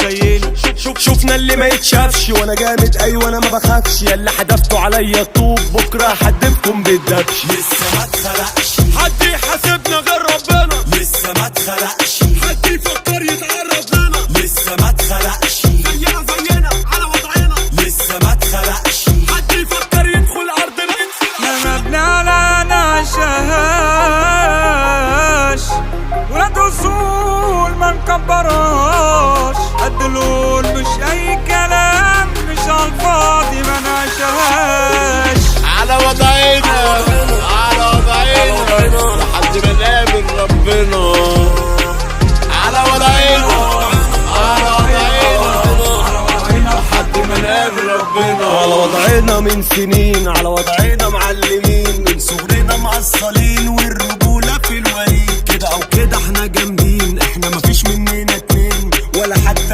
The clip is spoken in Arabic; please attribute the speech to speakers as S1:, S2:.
S1: زينا.
S2: شوفنا اللي ما يتشافش وانا جامد ايوه انا ما بخافش، ياللي حدفتوا عليا الطوب بكره هحدفكم بالدبش.
S3: لسه ما اتخلقش
S2: حد يحاسبنا غير ربنا،
S3: لسه ما اتخلقش
S2: حد يفكر يتعرض لنا،
S3: لسه ما اتخلقش
S2: زينا على وضعنا،
S3: لسه ما اتخلقش
S2: حد يفكر يدخل ارضنا.
S1: لما بنعلى نعشاش ولاد اصول ما نكبراش، قد لون مش اي كلام، مش عالفاضي ما نعشاش.
S2: على وضعنا على وضعنا لحد ما نقابل ربنا، على وضعنا على وضعنا لحد ما نقابل ربنا. على وضعنا من سنين، على وضعنا معلمين، من صغرنا معصلين